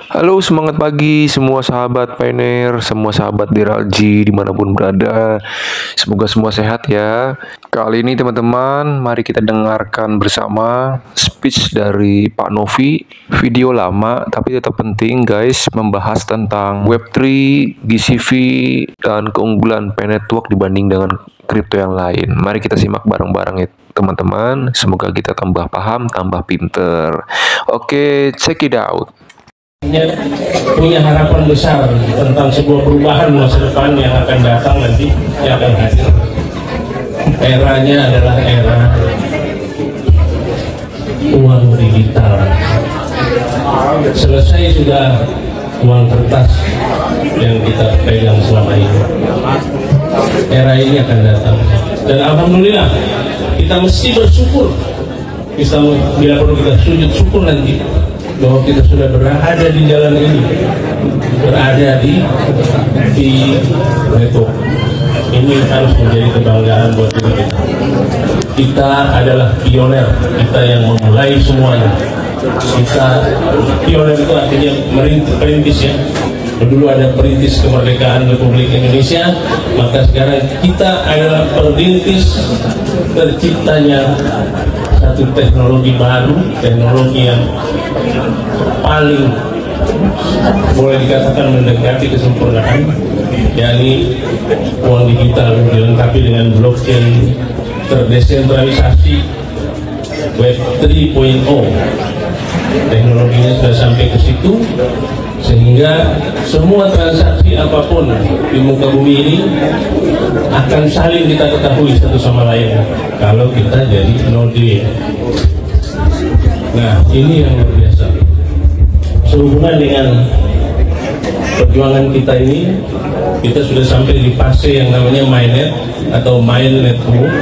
Halo, semangat pagi semua sahabat Pioneer, semua sahabat Diralji dimanapun berada. Semoga semua sehat ya. Kali ini teman-teman, mari kita dengarkan bersama speech dari Pak Novi. Video lama tapi tetap penting guys, membahas tentang Web3, GCV, dan keunggulan P-Network dibanding dengan kripto yang lain. Mari kita simak bareng-bareng ya teman-teman. Semoga kita tambah paham, tambah pinter. Oke, check it out. Punya harapan besar tentang sebuah perubahan masa depan yang akan datang nanti, yang akan hadir. Eranya adalah era uang digital. Selesai sudah uang kertas yang kita pegang selama ini. Era ini akan datang, dan alhamdulillah kita mesti bersyukur. Kita bila perlu kita sujud syukur nanti bahwa kita sudah berada di jalan ini, berada di network ini. Harus menjadi kebanggaan buat diri kita. Kita adalah pioner, kita yang memulai semuanya. Kita pioner itu artinya merintis ya. Dulu ada perintis kemerdekaan Republik Indonesia, maka sekarang kita adalah perintis terciptanya satu teknologi baru, teknologi yang paling boleh dikatakan mendekati kesempurnaan, yakni uang digital dilengkapi dengan blockchain terdesentralisasi Web 3.0. Teknologinya sudah sampai ke situ, sehingga semua transaksi apapun di muka bumi ini akan saling kita ketahui satu sama lain kalau kita jadi node. Nah, ini yang luar biasa. Sehubungan dengan perjuangan kita ini, kita sudah sampai di fase yang namanya mainnet atau main network.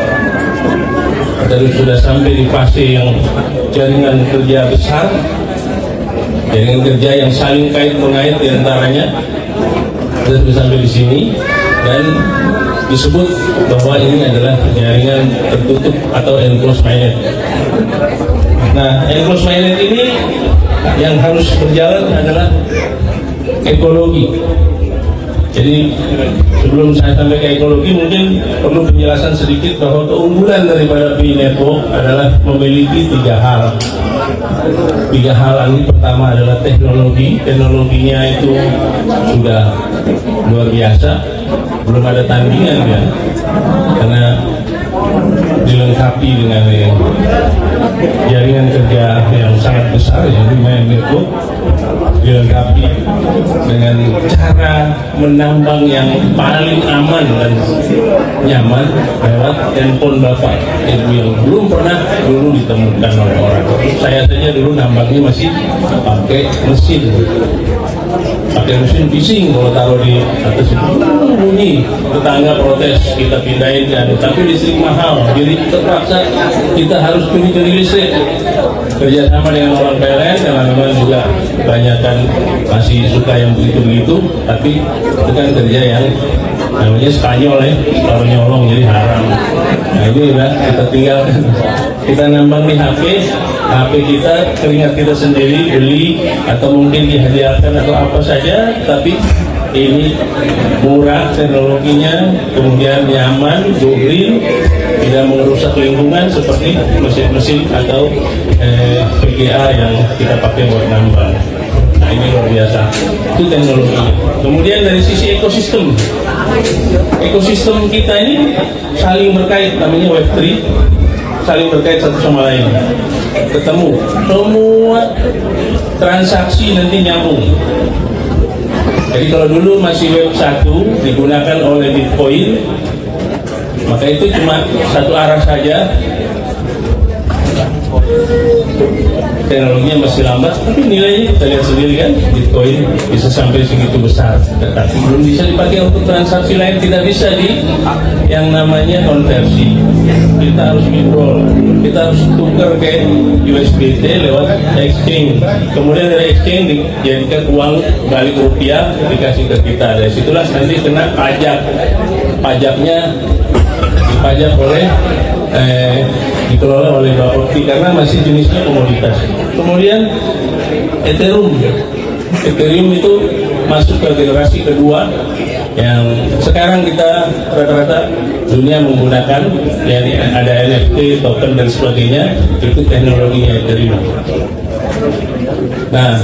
Kita sudah sampai di fase yang jaringan kerja besar, jaringan kerja yang saling kait mengait diantaranya. Kita sudah sampai di sini dan disebut bahwa ini adalah jaringan tertutup atau enclosed mainnet. Nah, enclosed mainnet ini yang harus berjalan adalah ekologi. Jadi sebelum saya sampai ke ekologi, mungkin perlu penjelasan sedikit bahwa keunggulan daripada P-Network adalah memiliki tiga hal. Tiga hal ini, pertama adalah teknologi. Teknologinya itu sudah luar biasa, belum ada tandingan ya, karena dilengkapi dengan jaringan kerja yang sangat besar, yaitu network, dilengkapi dengan cara menambang yang paling aman dan nyaman lewat handphone bapak, itu yang belum pernah dulu ditemukan oleh orang. Saya saja dulu nambangnya masih pakai mesin bising, kalau taruh di atas itu bunyi, tetangga protes, kita pindahin kan, tapi listrik mahal, jadi terpaksa kita harus beli listrik. Kerjasama dengan orang PLN karena memang juga banyak kan masih suka yang begitu-begitu, tapi itu kan kerja yang namanya Spanyol ya, kalau nyolong jadi haram. Nah ini udah kita tinggalkan, kita nambang di HP kita, keringat kita sendiri beli atau mungkin dihadiahkan atau apa saja, tapi ini murah teknologinya, kemudian nyaman, green, tidak merusak lingkungan seperti mesin-mesin atau PGA yang kita pakai buat nambang. Nah ini luar biasa, itu teknologinya. Kemudian dari sisi ekosistem kita ini saling berkait, namanya Web3, saling berkait satu sama lain, ketemu, semua transaksi nanti nyambung. Jadi kalau dulu masih Web 1 digunakan oleh Bitcoin, maka itu cuma satu arah saja, teknologinya masih lambat, tapi nilainya kita lihat sendiri kan, Bitcoin bisa sampai segitu besar, tetapi belum bisa dipakai untuk transaksi lain, tidak bisa di yang namanya konversi. Kita harus withdraw, kita harus tukar ke USDT lewat exchange, kemudian dari exchange dijadikan uang balik rupiah dikasih ke kita. Dari situlah nanti kena pajak, pajaknya dipajak oleh dikelola oleh Bapepti karena masih jenisnya komoditas. Kemudian Ethereum itu masuk ke generasi kedua yang sekarang kita rata-rata dunia menggunakan, yang ada NFT, token dan sebagainya, itu teknologinya Ethereum. Nah,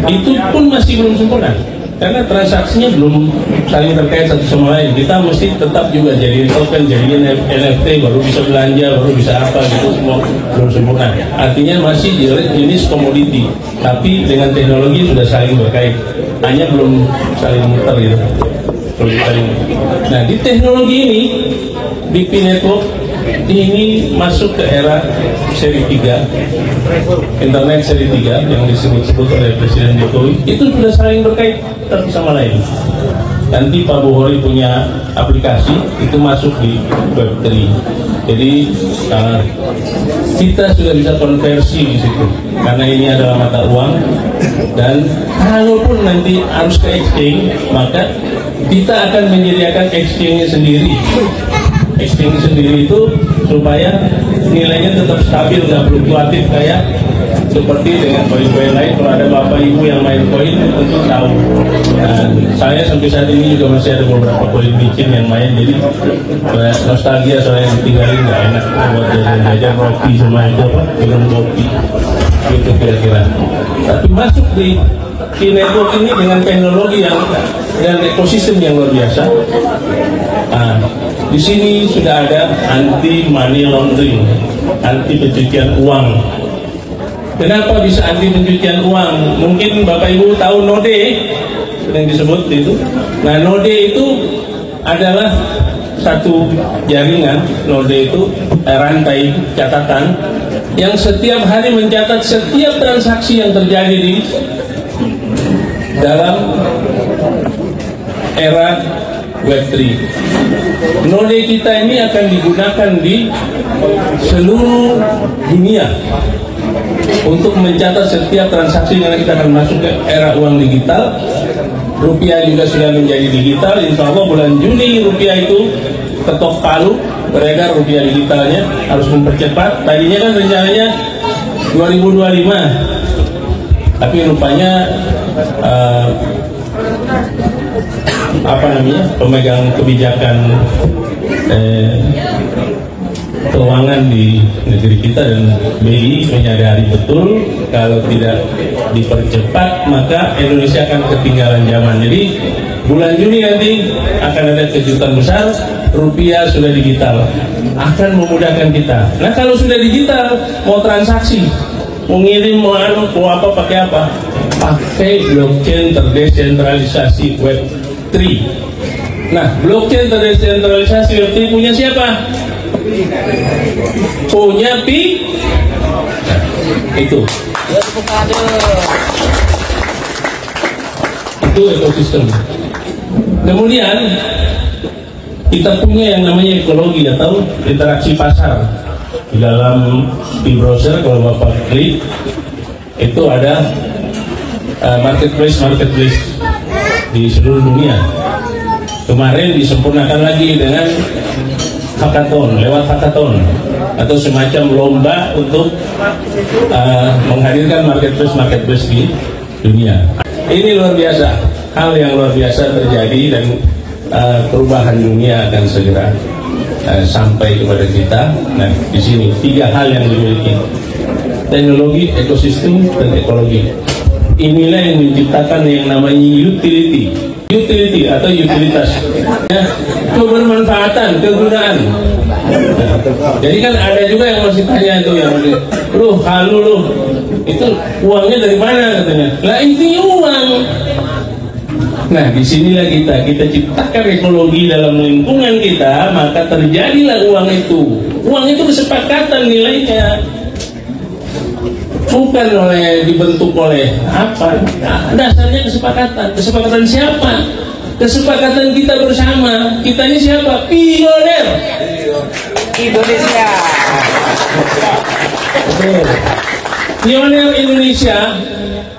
itu pun masih belum sempurna karena transaksinya belum saling terkait satu sama lain. Kita mesti tetap juga jadi token, jadi NFT, baru bisa belanja, baru bisa apa gitu, semua belum sempurna. Artinya masih jenis komoditi, tapi dengan teknologi sudah saling berkait, hanya belum saling muter gitu. Nah, di teknologi ini, BP Network ini masuk ke era seri 3, internet seri 3 yang disebut-sebut oleh Presiden Jokowi, itu sudah saling berkait satu sama lain. Nanti Pak Buhori punya aplikasi itu masuk di Web3. Jadi kita sudah bisa konversi di situ karena ini adalah mata uang, dan kalaupun nanti harus ke exchange, maka kita akan menyediakan exchange-nya sendiri. Exchange sendiri itu supaya nilainya tetap stabil, nggak fluktuatif kayak seperti dengan koin-koin lain. Kalau ada bapak ibu yang main koin tentu tahu. Nah, saya sampai saat ini juga masih ada beberapa koin micin yang main, jadi nostalgia soalnya ditinggalin nggak enak buat jajan roti semua itu apa, minum kopi gitu kira-kira. Tapi masuk di network ini dengan teknologi yang dan ekosistem yang luar biasa. Nah, di sini sudah ada anti money laundering, anti pencucian uang. Kenapa bisa anti pencucian uang? Mungkin Bapak Ibu tahu Node yang disebut itu. Nah, Node itu adalah satu jaringan. Node itu rantai catatan yang setiap hari mencatat setiap transaksi yang terjadi di dalam era Web3. Node kita ini akan digunakan di seluruh dunia untuk mencatat setiap transaksi yang kita akan masuk ke era uang digital. Rupiah juga sudah menjadi digital. Insya Allah bulan Juni rupiah itu ketok palu beredar, rupiah digitalnya harus mempercepat. Tadinya kan rencananya 2025, tapi rupanya pemegang kebijakan keuangan di negeri kita dan BI menyadari betul kalau tidak dipercepat maka Indonesia akan ketinggalan zaman. Jadi bulan Juni nanti akan ada kejutan besar, rupiah sudah digital, akan memudahkan kita. Nah, kalau sudah digital, mau transaksi, mau ngirim, mau apa, pakai apa? Pakai blockchain terdesentralisasi Web3. Nah, blockchain terdesentralisasi Web3 punya siapa? Punya Pi. Itu ekosistem. Kemudian kita punya yang namanya ekologi atau interaksi pasar. Di dalam di browser kalau Bapak klik itu ada marketplace di seluruh dunia. Kemarin disempurnakan lagi dengan lewat hackathon atau semacam lomba untuk menghadirkan marketplace di dunia. Ini luar biasa, hal yang luar biasa terjadi dan perubahan dunia akan segera sampai kepada kita. Nah, di sini 3 hal yang dimiliki: teknologi, ekosistem, dan ekologi. Inilah yang menciptakan yang namanya utility atau utilitas, ya, kebermanfaatan, kegunaan. Nah, jadi kan ada juga yang masih tanya tuh yang lu itu uangnya dari mana katanya? Lah ini uang. Nah, disinilah kita ciptakan ekologi dalam lingkungan kita, maka terjadilah uang itu. Uang itu kesepakatan nilainya, bukan dibentuk oleh apa. Nah, dasarnya kesepakatan. Kesepakatan siapa? Kesepakatan kita bersama. Kita ini siapa? Pioner Indonesia. Pioner Indonesia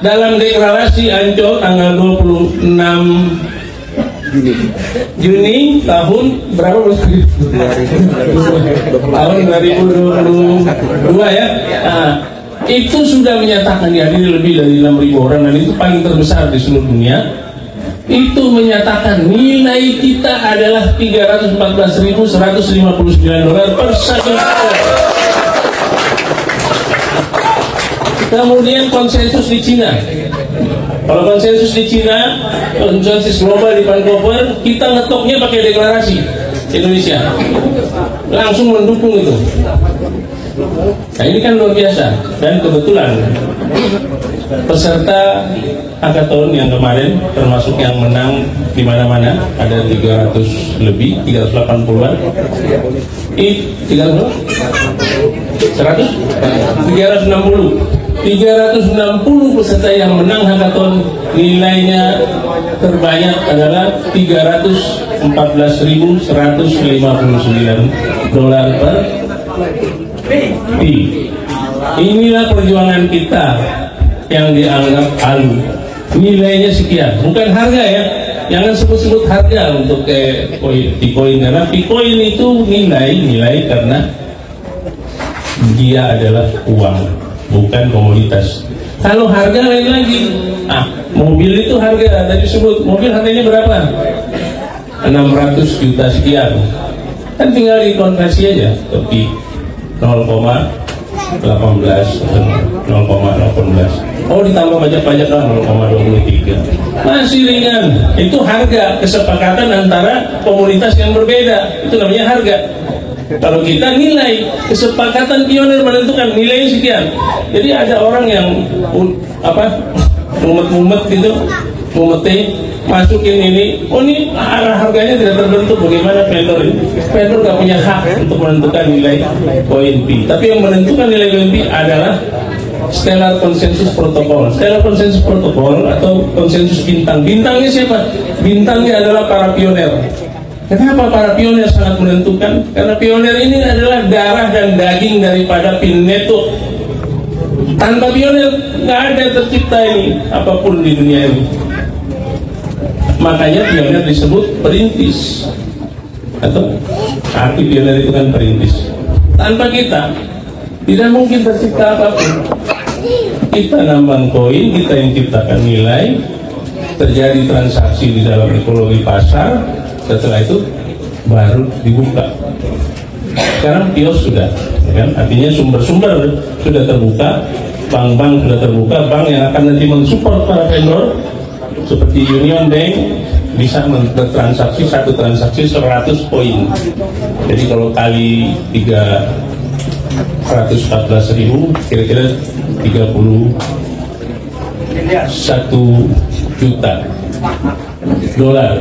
dalam deklarasi Ancol tanggal 26 Juni tahun berapa bos? Tahun 2022 ya. Nah, itu sudah menyatakan dihadiri lebih dari 6.000 orang dan itu paling terbesar di seluruh dunia. Itu menyatakan nilai kita adalah $314.159 per 1 dolar. Kemudian konsensus di Cina. Kalau konsensus di Cina, konsensus global di Vancouver, kita ngetoknya pakai deklarasi Indonesia. Langsung mendukung itu. Nah ini kan luar biasa. Dan kebetulan peserta hackathon yang kemarin, termasuk yang menang di mana-mana, ada 300 lebih, 380-an. 360 peserta yang menang hackathon, nilainya terbanyak adalah $314.159 per pi. Inilah perjuangan kita yang dianggap halu. Nilainya sekian, bukan harga ya. Jangan sebut-sebut harga untuk Picoin, karena Picoin itu nilai karena dia adalah uang, bukan komoditas. Kalau harga lain lagi. Mobil itu harga, tadi sebut mobil harganya berapa? 600 juta sekian. Kan tinggal dikonversi aja ke 0,18 0,18. Oh ditambah pajak kan 0,23. Masih ringan. Itu harga kesepakatan antara komunitas yang berbeda. Itu namanya harga. Kalau kita nilai, kesepakatan pionir menentukan nilainya sekian. Jadi ada orang yang mumet-mumet gitu, masukin ini, oh ini harganya tidak terbentuk. Bagaimana vendor ini? Vendor nggak punya hak untuk menentukan nilai koin pi. Tapi yang menentukan nilai koin pi adalah Stellar Consensus Protocol. Stellar Consensus Protocol atau konsensus bintang. Bintangnya siapa? Bintangnya adalah para pionir. Kenapa para pionir sangat menentukan? Karena pionir ini adalah darah dan daging daripada Pinneto. Tanpa pionir nggak ada tercipta ini apapun di dunia ini. Makanya pionir disebut perintis, atau arti pionir itu kan perintis. Tanpa kita tidak mungkin tercipta apapun. Kita nambang koin, kita yang ciptakan nilai, terjadi transaksi di dalam ekologi pasar. Setelah itu baru dibuka. Sekarang kios sudah, kan? Artinya sumber-sumber sudah terbuka, bank-bank sudah terbuka, bank yang akan nanti mensupport para vendor seperti Union Bank bisa bertransaksi, satu transaksi 100 poin. Jadi kalau kali 314.000 kira-kira 31 juta dolar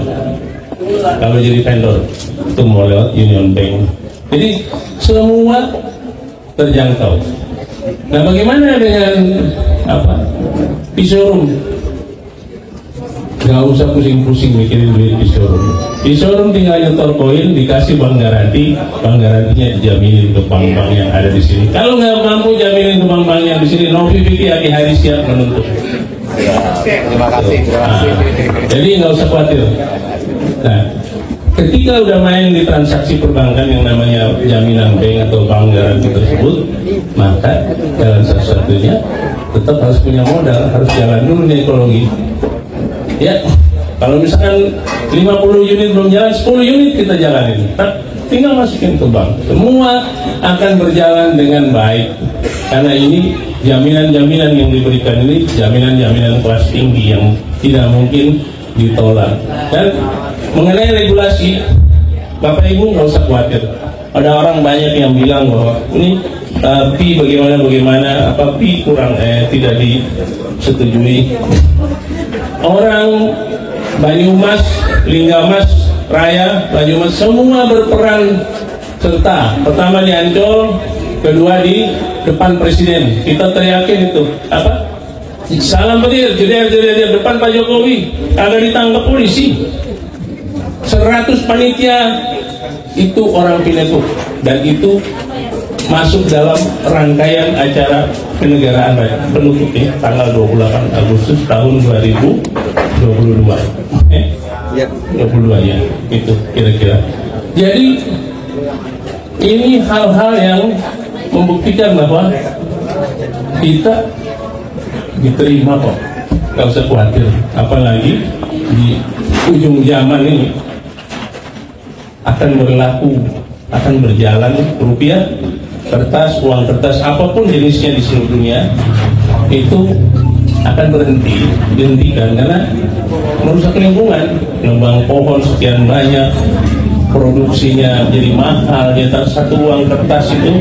kalau jadi vendor itu mau lewat Union Bank. Jadi semua terjangkau. Nah bagaimana dengan e-showroom? Gak usah pusing-pusing mikirin duit e-showroom. E-showroom tinggal nyetor koin, dikasih bank garanti, bank garantinya dijaminin ke bank-bank yang ada di sini. Kalau nggak mampu jaminin ke bank-bank yang di sini, Novivity hari-hari siap menuntut. Terima kasih. Jadi nggak usah khawatir. Nah, ketika udah main di transaksi perbankan yang namanya jaminan bank atau bank garansi tersebut, maka jalan satu-satunya tetap harus punya modal, harus jalan dulu nih ekologi. Ya, kalau misalkan 50 unit belum jalan, 10 unit kita jalanin. Tinggal masukin ke bank. Semua akan berjalan dengan baik. Karena ini jaminan-jaminan yang diberikan ini jaminan-jaminan kelas tinggi yang tidak mungkin ditolak. Dan mengenai regulasi, Bapak Ibu nggak usah khawatir. Ada orang banyak yang bilang bahwa ini pi bagaimana apa pi kurang tidak disetujui. Orang Banyumas, Linggamas, Raya, Banyumas semua berperan serta. Pertama di Ancol, kedua di depan Presiden. Kita teriakin itu apa? Salam petir, jeder depan Pak Jokowi, kagak ditangkap polisi. 100 panitia itu orang Pinneto dan itu masuk dalam rangkaian acara kenegaraan penutupnya tanggal 28 Agustus tahun 2022. Ya. 22 ya, itu kira-kira. Jadi ini hal-hal yang membuktikan bahwa kita diterima kok, nggak usah khawatir. Apalagi di ujung zaman ini akan berlaku, akan berjalan rupiah, kertas, uang kertas, apapun jenisnya di seluruh dunia itu akan dihentikan karena merusak lingkungan, nebang pohon sekian banyak, produksinya jadi mahal. Nyetak satu uang kertas itu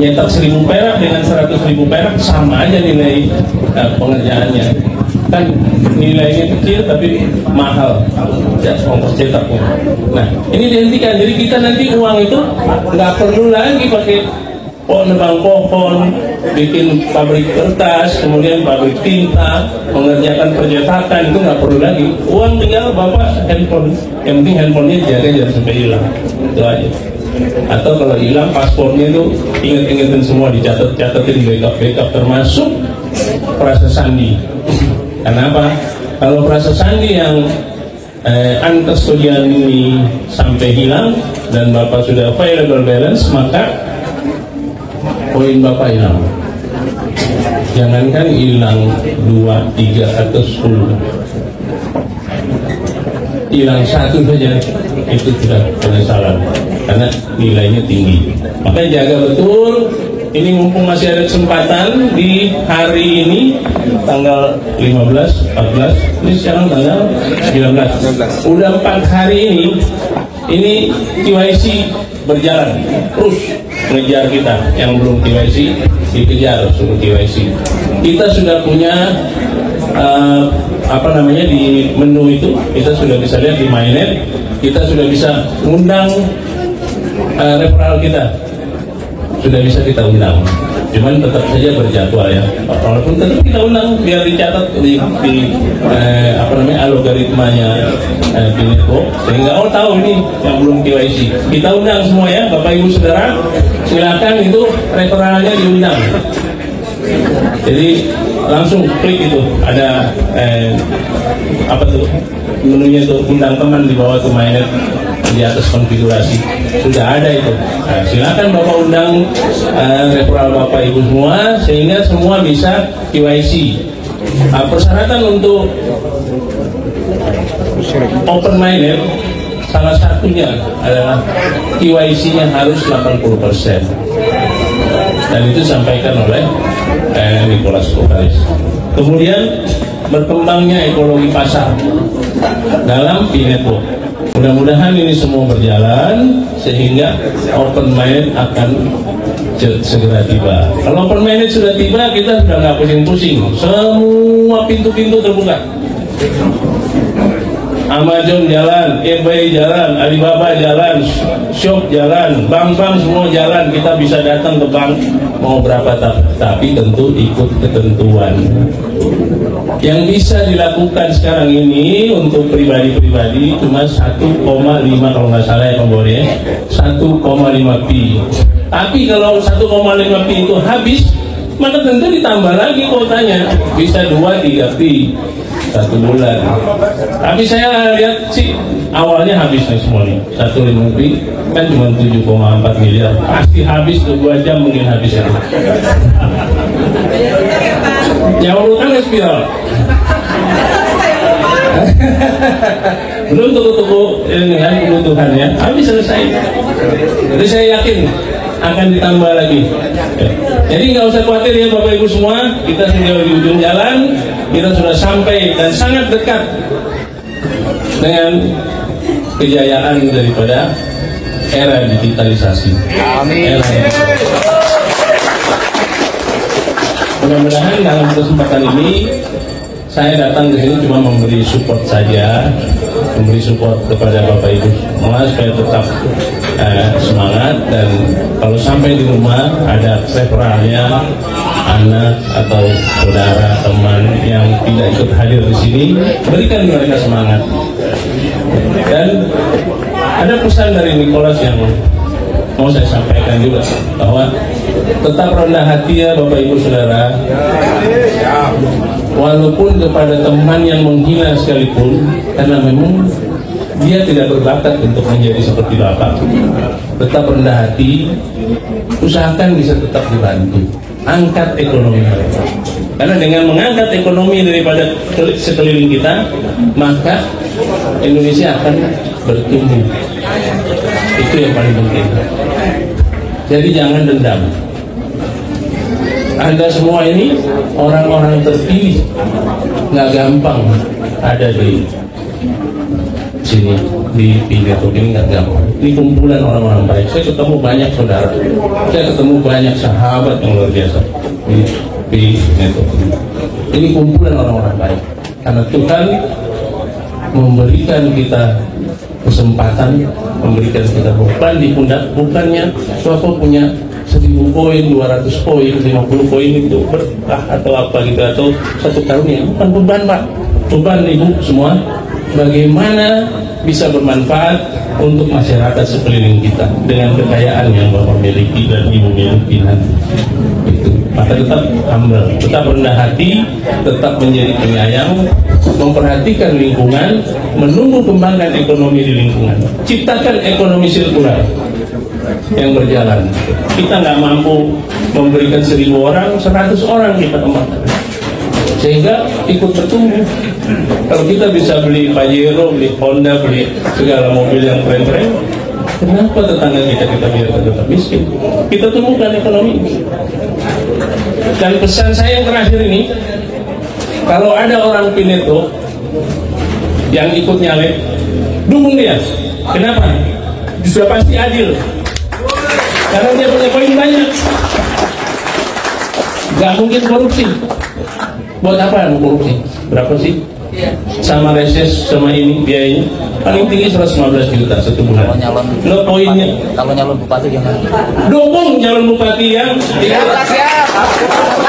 nyetak 1.000 perak dengan 100.000 perak sama aja nilai pengerjaannya, kan nilainya kecil tapi mahal ya, ongkos cetaknya. Nah ini dihentikan, jadi kita nanti uang itu nggak perlu lagi pakai nebang pohon, bikin pabrik kertas, kemudian pabrik tinta, mengerjakan percetakan, itu nggak perlu lagi. Uang tinggal bapak handphone, yang penting handphonenya jaga jangan sampai hilang, itu aja. Atau kalau hilang paspornya itu inget-ingetin semua, dicatat-catatin, backup termasuk prasasti. Kenapa? Kalau prasasti yang uncustodian ini sampai hilang dan bapak sudah available balance, maka poin bapak hilang. Jangankan hilang 2, 3 atau 10, hilang 1 saja itu sudah penyesalan karena nilainya tinggi. Makanya jaga betul. Ini mumpung masih ada kesempatan di hari ini tanggal 15, 14, ini sekarang tanggal 19. Udah 4 hari ini KYC berjalan terus mengejar kita. Yang belum KYC dikejar suruh KYC. Kita sudah punya di menu itu kita sudah bisa lihat di MyNet, kita sudah bisa undang referral kita, sudah bisa kita undang. Cuman tetap saja berjadwal ya, walaupun tetap kita undang biar dicatat di algoritmanya di network, sehingga tahu ini yang belum KYC. Kita undang semua ya, Bapak Ibu Saudara, silakan itu referralnya diundang. Jadi langsung klik itu ada menunya itu, undang teman di bawah tuh MyNet, di atas konfigurasi sudah ada itu. Nah, silakan Bapak undang referral Bapak Ibu semua sehingga semua bisa KYC. Persyaratan untuk open MyNet salah satunya adalah KYC-nya harus 80%, dan itu disampaikan oleh Nicholas Kokaris. Kemudian berkembangnya ekologi pasar dalam e-network. Mudah-mudahan ini semua berjalan sehingga open MyNet akan segera tiba. Kalau open MyNet sudah tiba, kita sudah nggak pusing-pusing, semua pintu-pintu terbuka. Amazon jalan, eBay jalan, Alibaba jalan, shop jalan, bank-bank semua jalan. Kita bisa datang ke bank mau berapa, tapi tentu ikut ketentuan. Yang bisa dilakukan sekarang ini untuk pribadi-pribadi cuma 1,5 kalau nggak salah ya Pak Bor ya, 1,5 pi. Tapi kalau 1,5 pi itu habis, maka tentu ditambah lagi kuotanya, bisa 2-3 pi 1 bulan. Tapi saya lihat sih awalnya habis nih semua nih, 1,5 pi kan cuma 7,4 miliar, pasti habis tuh 2 jam mungkin habis ya. Yang urutan spiral. Belum toko-toko ini kan kebutuhannya habis selesai. Jadi saya yakin akan ditambah lagi. Jadi nggak usah khawatir ya Bapak Ibu semua, kita sudah di ujung jalan, kita sudah sampai dan sangat dekat dengan kejayaan daripada era digitalisasi. Amin. Mudah-mudahan dalam kesempatan ini saya datang ke sini cuma memberi support saja, memberi support kepada Bapak Ibu semua supaya tetap semangat, dan kalau sampai di rumah ada referralnya, anak atau saudara, teman yang tidak ikut hadir di sini, berikan mereka semangat. Dan ada pesan dari Nicholas yang mau saya sampaikan juga, bahwa tetap rendah hati ya Bapak Ibu Saudara, walaupun kepada teman yang menghina sekalipun, karena memang dia tidak berbakat untuk menjadi seperti bapak. Tetap rendah hati, usahakan bisa tetap dibantu, angkat ekonomi mereka. Karena dengan mengangkat ekonomi daripada sekeliling kita, maka Indonesia akan bertumbuh. Itu yang paling penting. Jadi jangan dendam. Anda semua ini orang-orang terpilih, nggak gampang ada di sini, di Pineto ini nggak gampang. Ini kumpulan orang-orang baik. Saya ketemu banyak saudara, saya ketemu banyak sahabat yang luar biasa di Pineto. Ini kumpulan orang-orang baik. Karena Tuhan memberikan kita kesempatan, memberikan kita beban di pundak. Bukannya Bapak punya 1000 poin, 200 poin, 50 poin itu berkah atau apa gitu, atau 1 tahun ya, bukan beban Pak. Beban Ibu semua, bagaimana bisa bermanfaat untuk masyarakat sekeliling kita dengan kekayaan yang Bapak miliki dan Ibu miliki nanti. Itu. Maka tetap humble, tetap rendah hati, tetap menjadi penyayang, memperhatikan lingkungan, menumbuh kembangkan ekonomi di lingkungan, ciptakan ekonomi sirkular yang berjalan. Kita nggak mampu memberikan 1000 orang, 100 orang kita kembangkan sehingga ikut bertumbuh. Kalau kita bisa beli Pajero, beli Honda, beli segala mobil yang keren-keren, kenapa tetangga kita biarkan tetap miskin? Kita tumbuhkan ekonomi. Dan pesan saya yang terakhir ini, kalau ada orang Pineto yang ikut nyalek, dukung dia. Kenapa? Sudah pasti adil. Karena dia punya poin banyak. Gak mungkin korupsi. Buat apa mau korupsi? Berapa sih? Sama reses, sama ini biayanya paling tinggi 115 juta 1 bulan. Lo poinnya? Kalau nyalon bupati gimana? Dukung calon bupati yang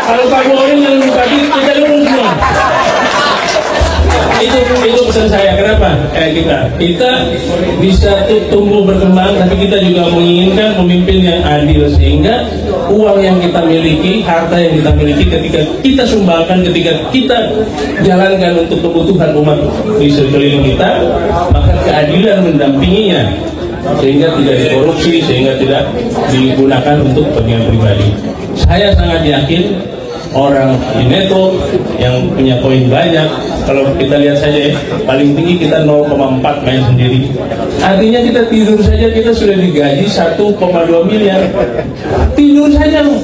kalau Pak Borin calon bupati kita dukung semua. Itu pesan saya. Kenapa? Kita bisa tumbuh berkembang, tapi kita juga menginginkan pemimpin yang adil, sehingga uang yang kita miliki, harta yang kita miliki, ketika kita sumbangkan, ketika kita jalankan untuk kebutuhan umat di sekeliling kita, maka keadilan mendampinginya, sehingga tidak dikorupsi, sehingga tidak digunakan untuk kepentingan pribadi. Saya sangat yakin orang Pineto yang punya poin banyak, kalau kita lihat saja ya, paling tinggi kita 0,4 main sendiri. Artinya kita tidur saja kita sudah digaji 1,2 miliar. Tidur saja loh.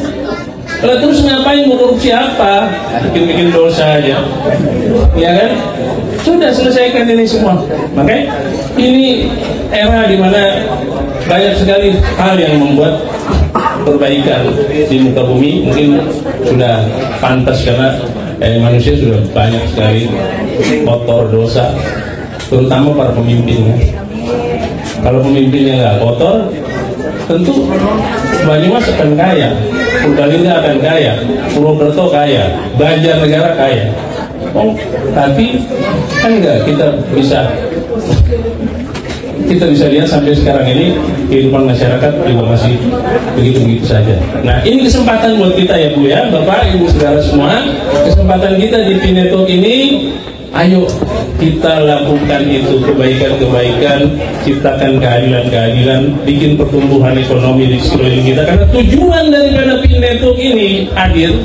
Kalau terus ngapain, mau korupsi apa? Bikin dosa aja. Ya kan? Sudah selesaikan ini semua. Makanya ini era di mana banyak sekali hal yang membuat perbaikan di muka bumi. Mungkin sudah pantas karena manusia sudah banyak sekali kotor dosa, terutama para pemimpin. Kalau pemimpinnya nggak kotor, tentu Banyumas akan kaya, Purbalingga akan kaya, Purwokerto kaya, Banjarnegara kaya. Tapi kan enggak, kita bisa lihat sampai sekarang ini kehidupan masyarakat juga masih begitu-begitu saja. Nah, ini kesempatan buat kita ya Bu ya, Bapak, Ibu, saudara semua. Kesempatan kita di Pineto ini, ayo kita lakukan itu kebaikan-kebaikan, ciptakan keadilan-keadilan, bikin pertumbuhan ekonomi di sekeliling kita. Karena tujuan daripada Pineto ini adil.